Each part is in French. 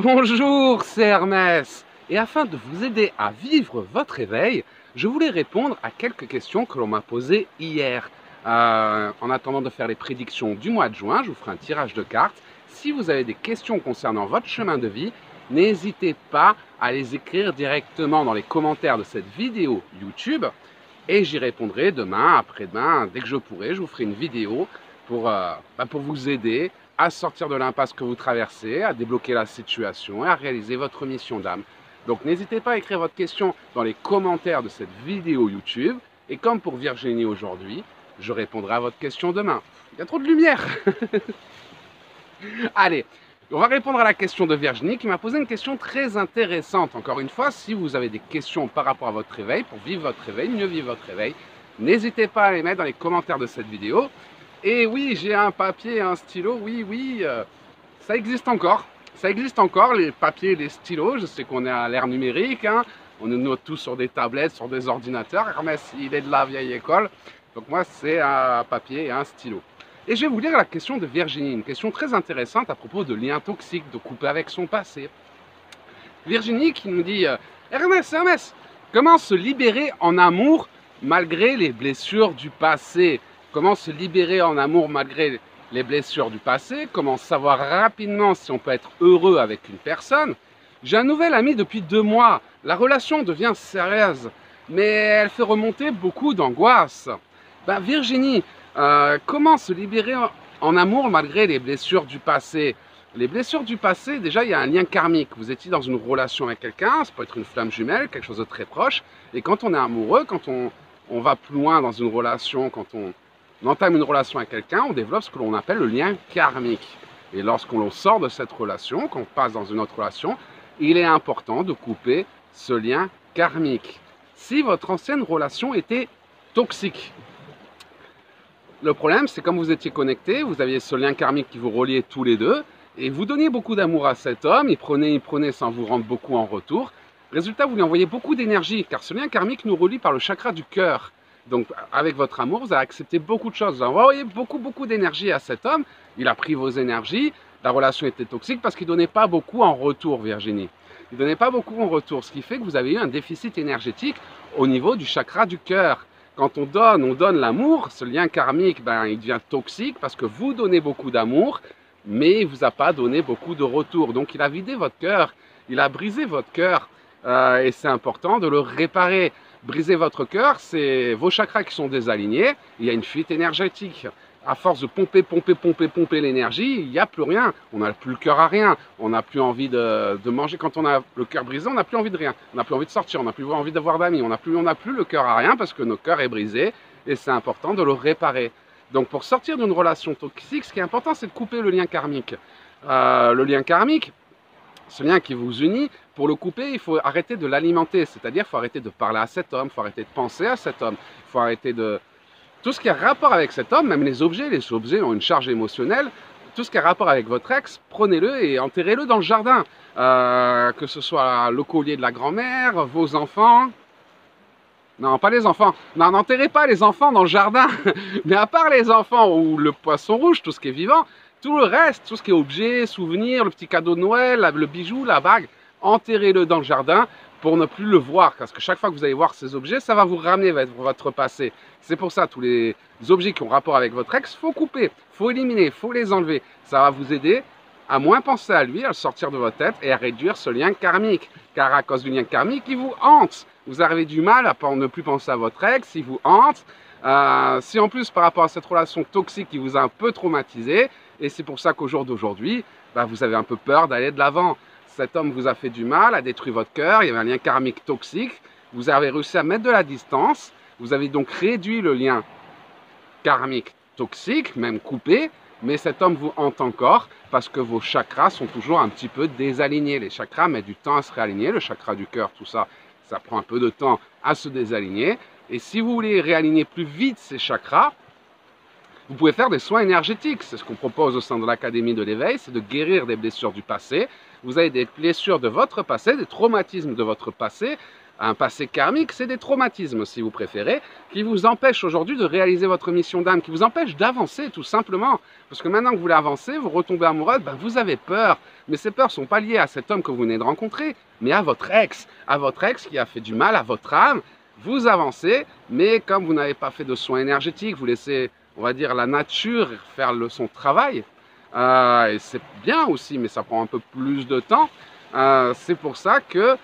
Bonjour, c'est Hermès. Et afin de vous aider à vivre votre réveil, je voulais répondre à quelques questions que l'on m'a posées hier. En attendant de faire les prédictions du mois de juin, je vous ferai un tirage de cartes. Si vous avez des questions concernant votre chemin de vie, n'hésitez pas à les écrire directement dans les commentaires de cette vidéo YouTube. Et j'y répondrai demain, après-demain, dès que je pourrai. Je vous ferai une vidéo pour vous aider à sortir de l'impasse que vous traversez, à débloquer la situation et à réaliser votre mission d'âme. Donc n'hésitez pas à écrire votre question dans les commentaires de cette vidéo YouTube. Et comme pour Virginie aujourd'hui, je répondrai à votre question demain. Il y a trop de lumière. Allez, on va répondre à la question de Virginie qui m'a posé une question très intéressante. Encore une fois, si vous avez des questions par rapport à votre réveil, pour vivre votre réveil, mieux vivre votre réveil, n'hésitez pas à les mettre dans les commentaires de cette vidéo. Et oui, j'ai un papier et un stylo, oui, ça existe encore. Ça existe encore, les papiers et les stylos. Je sais qu'on est à l'ère numérique, hein. On nous note tous sur des tablettes, sur des ordinateurs. Hermès, il est de la vieille école. Donc moi, c'est un papier et un stylo. Et je vais vous lire la question de Virginie, une question très intéressante à propos de liens toxiques, de couper avec son passé. Virginie qui nous dit Hermès, comment se libérer en amour malgré les blessures du passé? Comment se libérer en amour malgré les blessures du passé? Comment savoir rapidement si on peut être heureux avec une personne? J'ai un nouvel ami depuis 2 mois. La relation devient sérieuse, mais elle fait remonter beaucoup d'angoisse. Virginie, comment se libérer en amour malgré les blessures du passé? Les blessures du passé, déjà, il y a un lien karmique. Vous étiez dans une relation avec quelqu'un, ça peut être une flamme jumelle, quelque chose de très proche. Et quand on est amoureux, quand on va plus loin dans une relation, quand on entame une relation avec quelqu'un, on développe ce que l'on appelle le lien karmique. Et lorsqu'on sort de cette relation, qu'on passe dans une autre relation, il est important de couper ce lien karmique. Si votre ancienne relation était toxique, le problème, c'est comme vous étiez connectés, vous aviez ce lien karmique qui vous reliait tous les deux, et vous donniez beaucoup d'amour à cet homme, il prenait sans vous rendre beaucoup en retour. Résultat, vous lui envoyez beaucoup d'énergie, car ce lien karmique nous relie par le chakra du cœur. Donc, avec votre amour, vous avez accepté beaucoup de choses. Vous avez envoyé beaucoup d'énergie à cet homme. Il a pris vos énergies. La relation était toxique parce qu'il ne donnait pas beaucoup en retour, Virginie. Il ne donnait pas beaucoup en retour, ce qui fait que vous avez eu un déficit énergétique au niveau du chakra du cœur. Quand on donne l'amour, ce lien karmique, il devient toxique parce que vous donnez beaucoup d'amour, mais il ne vous a pas donné beaucoup de retour. Donc, il a vidé votre cœur. Il a brisé votre cœur. Et c'est important de le réparer. Briser votre cœur, c'est vos chakras qui sont désalignés, il y a une fuite énergétique. À force de pomper l'énergie, il n'y a plus rien. On n'a plus le cœur à rien. On n'a plus envie de manger. Quand on a le cœur brisé, on n'a plus envie de rien. On n'a plus envie de sortir, on n'a plus envie d'avoir d'amis. On n'a plus le cœur à rien parce que notre cœur est brisé et c'est important de le réparer. Donc pour sortir d'une relation toxique, ce qui est important, c'est de couper le lien karmique. Le lien karmique, ce lien qui vous unit, pour le couper, il faut arrêter de l'alimenter. C'est-à-dire, il faut arrêter de parler à cet homme, il faut arrêter de penser à cet homme, il faut arrêter de... Tout ce qui a rapport avec cet homme, même les objets ont une charge émotionnelle. Tout ce qui a rapport avec votre ex, prenez-le et enterrez-le dans le jardin. Que ce soit le collier de la grand-mère, vos enfants... Non, pas les enfants. Non, n'enterrez pas les enfants dans le jardin. Mais à part les enfants ou le poisson rouge, tout ce qui est vivant, tout le reste, tout ce qui est objet, souvenir, le petit cadeau de Noël, le bijou, la bague, enterrez-le dans le jardin pour ne plus le voir. Parce que chaque fois que vous allez voir ces objets, ça va vous ramener vers votre passé. C'est pour ça, tous les objets qui ont rapport avec votre ex, il faut couper, il faut éliminer, il faut les enlever. Ça va vous aider à moins penser à lui, à le sortir de votre tête et à réduire ce lien karmique. Car à cause du lien karmique, il vous hante. Vous avez du mal à ne plus penser à votre ex, il vous hante. Si en plus, par rapport à cette relation toxique, il vous a un peu traumatisé, et c'est pour ça qu'au jour d'aujourd'hui, vous avez un peu peur d'aller de l'avant. Cet homme vous a fait du mal, a détruit votre cœur, il y avait un lien karmique toxique, vous avez réussi à mettre de la distance, vous avez donc réduit le lien karmique toxique, même coupé, mais cet homme vous hante encore parce que vos chakras sont toujours un petit peu désalignés. Les chakras mettent du temps à se réaligner, le chakra du cœur, tout ça, ça prend un peu de temps à se désaligner. Et si vous voulez réaligner plus vite ces chakras, vous pouvez faire des soins énergétiques. C'est ce qu'on propose au sein de l'Académie de l'éveil, c'est de guérir des blessures du passé. Vous avez des blessures de votre passé, des traumatismes de votre passé. un passé karmique, c'est des traumatismes, si vous préférez, qui vous empêchent aujourd'hui de réaliser votre mission d'âme, qui vous empêchent d'avancer tout simplement. Parce que maintenant que vous voulez avancer, vous retombez amoureux, ben vous avez peur. Mais ces peurs ne sont pas liées à cet homme que vous venez de rencontrer, mais à votre ex qui a fait du mal à votre âme. Vous avancez, mais comme vous n'avez pas fait de soins énergétiques, vous laissez, on va dire, la nature faire son travail. Et c'est bien aussi, mais ça prend un peu plus de temps. C'est pour ça que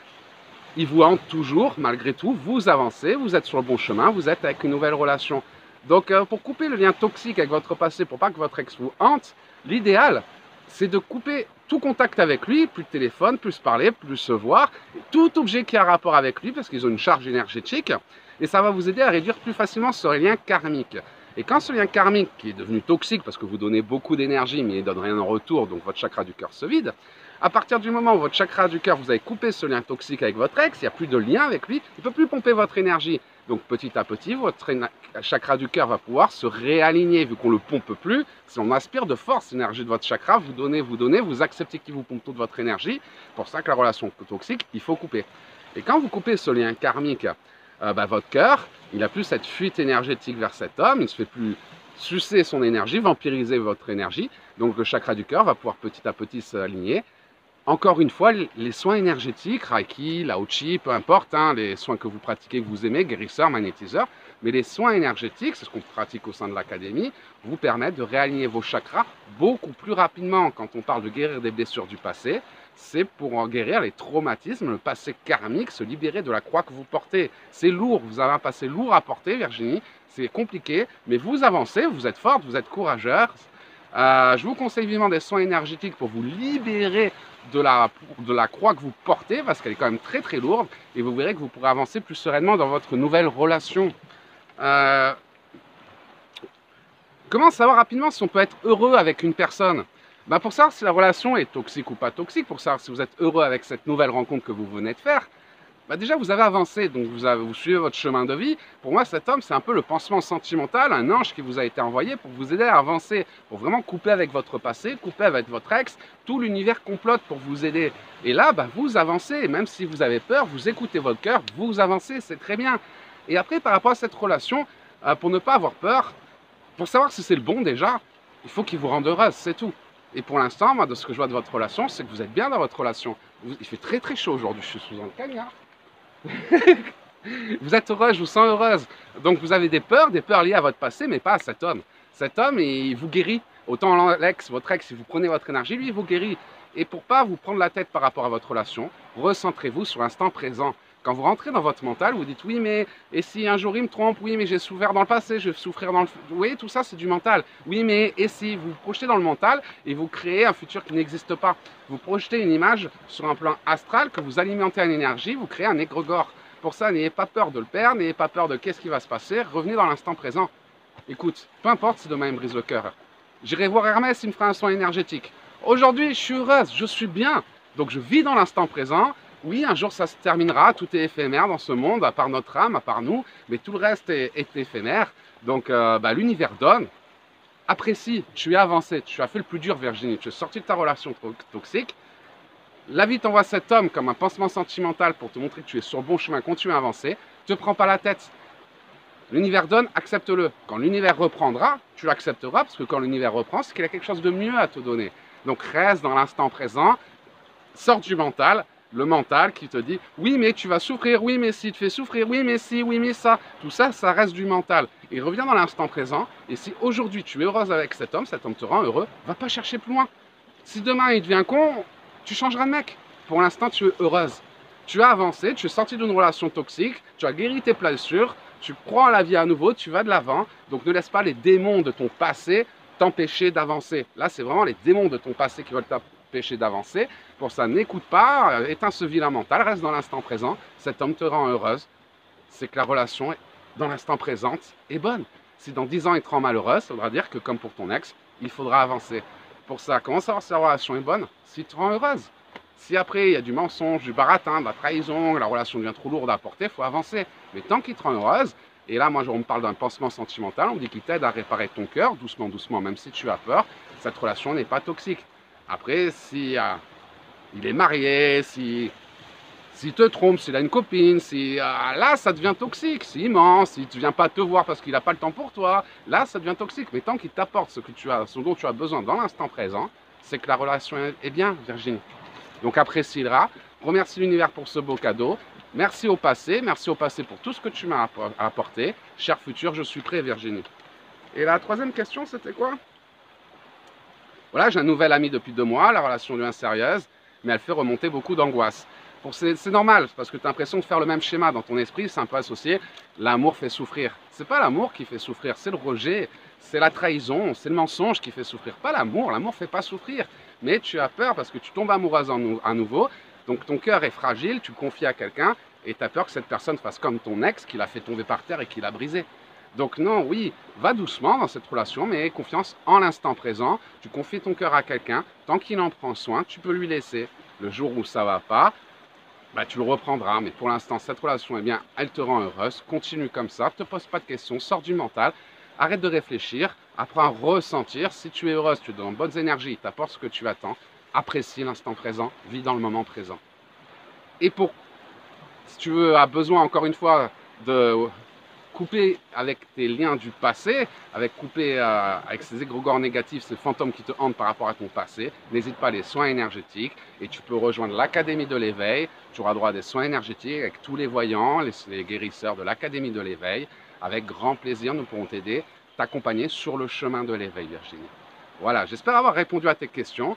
il vous hante toujours, malgré tout, vous avancez, vous êtes sur le bon chemin, vous êtes avec une nouvelle relation. Donc pour couper le lien toxique avec votre passé, pour pas que votre ex vous hante, l'idéal, c'est de couper tout contact avec lui, plus de téléphone, plus parler, plus se voir, tout objet qui a rapport avec lui, parce qu'ils ont une charge énergétique, et ça va vous aider à réduire plus facilement ce lien karmique. Et quand ce lien karmique, qui est devenu toxique, parce que vous donnez beaucoup d'énergie, mais il ne donne rien en retour, donc votre chakra du cœur se vide, à partir du moment où votre chakra du cœur, vous avez coupé ce lien toxique avec votre ex, il n'y a plus de lien avec lui, il ne peut plus pomper votre énergie. Donc petit à petit, votre chakra du cœur va pouvoir se réaligner, vu qu'on ne le pompe plus. Si on aspire de force l'énergie de votre chakra, vous donnez, vous acceptez qu'il vous pompe toute votre énergie. C'est pour ça que la relation toxique, il faut couper. Et quand vous coupez ce lien karmique, votre cœur, il n'a plus cette fuite énergétique vers cet homme, il ne se fait plus sucer son énergie, vampiriser votre énergie. Donc le chakra du cœur va pouvoir petit à petit s'aligner. Encore une fois, les soins énergétiques, Reiki, Lao Chi, peu importe, les soins que vous pratiquez, que vous aimez, guérisseur, magnétiseur, mais les soins énergétiques, c'est ce qu'on pratique au sein de l'académie, vous permettent de réaligner vos chakras beaucoup plus rapidement. Quand on parle de guérir des blessures du passé, c'est pour en guérir les traumatismes, le passé karmique, se libérer de la croix que vous portez. C'est lourd, vous avez un passé lourd à porter, Virginie, c'est compliqué, mais vous avancez, vous êtes forte, vous êtes courageuse. Je vous conseille vivement des soins énergétiques pour vous libérer de la croix que vous portez, parce qu'elle est quand même très très lourde, et vous verrez que vous pourrez avancer plus sereinement dans votre nouvelle relation. Comment savoir rapidement si on peut être heureux avec une personne? Pour savoir si la relation est toxique ou pas toxique, pour savoir si vous êtes heureux avec cette nouvelle rencontre que vous venez de faire, déjà vous avez avancé, donc vous suivez votre chemin de vie. Pour moi, cet homme, c'est un peu le pansement sentimental, un ange qui vous a été envoyé pour vous aider à avancer, pour vraiment couper avec votre passé, couper avec votre ex. Tout l'univers complote pour vous aider. Et là, vous avancez, et même si vous avez peur, vous écoutez votre cœur, vous avancez, c'est très bien. Et après, par rapport à cette relation, pour ne pas avoir peur, pour savoir si c'est le bon déjà, il faut qu'il vous rende heureuse, c'est tout. Et pour l'instant, moi, de ce que je vois de votre relation, c'est que vous êtes bien dans votre relation. Il fait très très chaud aujourd'hui, je suis sous un cagnard. Vous êtes heureuse, je vous sens heureuse. Donc vous avez des peurs liées à votre passé, mais pas à cet homme. Cet homme, il vous guérit. Autant votre ex, si vous prenez votre énergie, lui, il vous guérit. Et pour pas vous prendre la tête par rapport à votre relation, recentrez-vous sur l'instant présent. Quand vous rentrez dans votre mental, vous dites oui, mais et si un jour il me trompe, oui, mais j'ai souffert dans le passé, je vais souffrir dans le futur. Vous voyez, tout ça, c'est du mental. Oui, mais et si vous vous projetez dans le mental et vous créez un futur qui n'existe pas. Vous projetez une image sur un plan astral que vous alimentez en énergie, vous créez un égrégore. Pour ça, n'ayez pas peur de le perdre, n'ayez pas peur de qu'est-ce qui va se passer, revenez dans l'instant présent. Écoute, peu importe si demain il me brise le cœur. J'irai voir Hermès, il me fera un soin énergétique. Aujourd'hui, je suis heureuse, je suis bien. Donc je vis dans l'instant présent. Oui, un jour ça se terminera, tout est éphémère dans ce monde, à part notre âme, à part nous, mais tout le reste est éphémère. Donc l'univers donne. Apprécie, tu es avancé, tu as fait le plus dur, Virginie, tu es sorti de ta relation toxique. La vie t'envoie cet homme comme un pansement sentimental pour te montrer que tu es sur le bon chemin, continue à avancer. Ne te prends pas la tête. L'univers donne, accepte-le. Quand l'univers reprendra, tu l'accepteras, parce que quand l'univers reprend, c'est qu'il a quelque chose de mieux à te donner. Donc reste dans l'instant présent, sors du mental. Le mental qui te dit oui mais tu vas souffrir, oui mais si tu fais souffrir, oui mais si, oui mais ça, tout ça, ça reste du mental. Et reviens dans l'instant présent, et si aujourd'hui tu es heureuse avec cet homme te rend heureux, va pas chercher plus loin. Si demain il devient con, tu changeras de mec. Pour l'instant tu es heureuse. Tu as avancé, tu es sorti d'une relation toxique, tu as guéri tes blessures, tu prends la vie à nouveau, tu vas de l'avant, donc ne laisse pas les démons de ton passé t'empêcher d'avancer. Là c'est vraiment les démons de ton passé qui veulent t'empêcher d'avancer. Pour ça, n'écoute pas, éteins ce vilain mental, reste dans l'instant présent. Cet homme te rend heureuse. C'est que la relation dans l'instant présent est bonne. Si dans 10 ans il te rend malheureuse, ça voudra dire que comme pour ton ex, il faudra avancer. Pour ça, comment savoir si la relation est bonne? S'il te rend heureuse. Si après il y a du mensonge, du baratin, de la trahison, la relation devient trop lourde à porter, il faut avancer. Mais tant qu'il te rend heureuse, et là moi on me parle d'un pansement sentimental, on me dit qu'il t'aide à réparer ton cœur, doucement, doucement, même si tu as peur, cette relation n'est pas toxique. Après, si il est marié, si S'il te trompe, s'il a une copine, si, là, ça devient toxique. S'il ment, s'il ne vient pas te voir parce qu'il n'a pas le temps pour toi, là, ça devient toxique. Mais tant qu'il t'apporte ce dont tu as besoin dans l'instant présent, c'est que la relation est bien, Virginie. Donc apprécie-le, remercie l'univers pour ce beau cadeau. Merci au passé pour tout ce que tu m'as apporté. Cher futur, je suis prêt, Virginie. Et la troisième question, c'était quoi? Voilà, j'ai un nouvel ami depuis 2 mois, la relation devient sérieuse, mais elle fait remonter beaucoup d'angoisse. C'est normal, parce que tu as l'impression de faire le même schéma dans ton esprit, c'est un peu associé. L'amour fait souffrir. C'est pas l'amour qui fait souffrir, c'est le rejet, c'est la trahison, c'est le mensonge qui fait souffrir. Pas l'amour, l'amour fait pas souffrir. Mais tu as peur parce que tu tombes amoureuse à nouveau, donc ton cœur est fragile, tu le confies à quelqu'un, et tu as peur que cette personne fasse comme ton ex qui l'a fait tomber par terre et qui l'a brisé. Donc non, oui, va doucement dans cette relation, mais confiance en l'instant présent. Tu confies ton cœur à quelqu'un, tant qu'il en prend soin, tu peux lui laisser. Le jour où ça va pas, bah, tu le reprendras. Mais pour l'instant, cette relation, eh bien, elle te rend heureuse. Continue comme ça, ne te pose pas de questions, sors du mental, arrête de réfléchir, apprends à ressentir. Si tu es heureuse, tu es dans de bonnes énergies, t'apportes ce que tu attends. Apprécie l'instant présent, vis dans le moment présent. Et si tu as besoin, encore une fois, de couper avec tes liens du passé, couper avec ces égrégores négatifs, ces fantômes qui te hantent par rapport à ton passé, n'hésite pas à les soins énergétiques et tu peux rejoindre l'Académie de l'éveil. Tu auras droit à des soins énergétiques avec tous les voyants, les guérisseurs de l'Académie de l'éveil. Avec grand plaisir, nous pourrons t'aider, t'accompagner sur le chemin de l'éveil, Virginie. Voilà, j'espère avoir répondu à tes questions.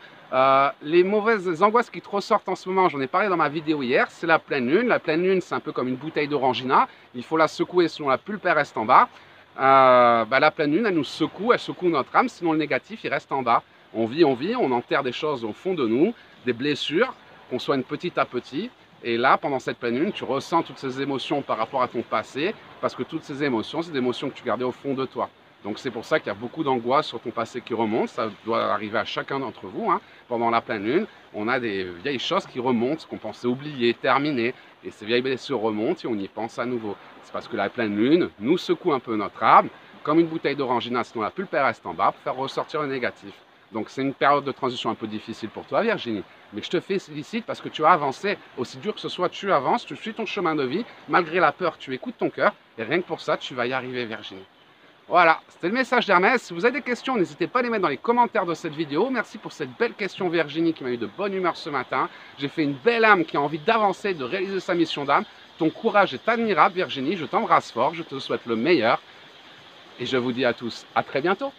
Les mauvaises angoisses qui te ressortent en ce moment, j'en ai parlé dans ma vidéo hier, c'est la pleine lune. La pleine lune, c'est un peu comme une bouteille d'orangina. Il faut la secouer sinon la pulpe reste en bas. La pleine lune, elle nous secoue, elle secoue notre âme, sinon le négatif, il reste en bas. On vit, on enterre des choses au fond de nous, des blessures qu'on soigne petit à petit. Et là, pendant cette pleine lune, tu ressens toutes ces émotions par rapport à ton passé, parce que toutes ces émotions, c'est des émotions que tu gardais au fond de toi. Donc c'est pour ça qu'il y a beaucoup d'angoisse sur ton passé qui remonte. Ça doit arriver à chacun d'entre vous. Pendant la pleine lune, on a des vieilles choses qui remontent, qu'on pensait oublier, terminer. Et ces vieilles blessures remontent et on y pense à nouveau. C'est parce que la pleine lune nous secoue un peu notre âme, comme une bouteille d'orangina, sinon la pulpe reste en bas, pour faire ressortir le négatif. Donc c'est une période de transition un peu difficile pour toi, Virginie. Mais je te félicite parce que tu as avancé. Aussi dur que ce soit, tu avances, tu suis ton chemin de vie. Malgré la peur, tu écoutes ton cœur. Et rien que pour ça, tu vas y arriver, Virginie. Voilà, c'était le message d'Hermès. Si vous avez des questions, n'hésitez pas à les mettre dans les commentaires de cette vidéo. Merci pour cette belle question, Virginie, qui m'a eu de bonne humeur ce matin. J'ai fait une belle âme qui a envie d'avancer, de réaliser sa mission d'âme. Ton courage est admirable, Virginie. Je t'embrasse fort, je te souhaite le meilleur. Et je vous dis à tous, à très bientôt.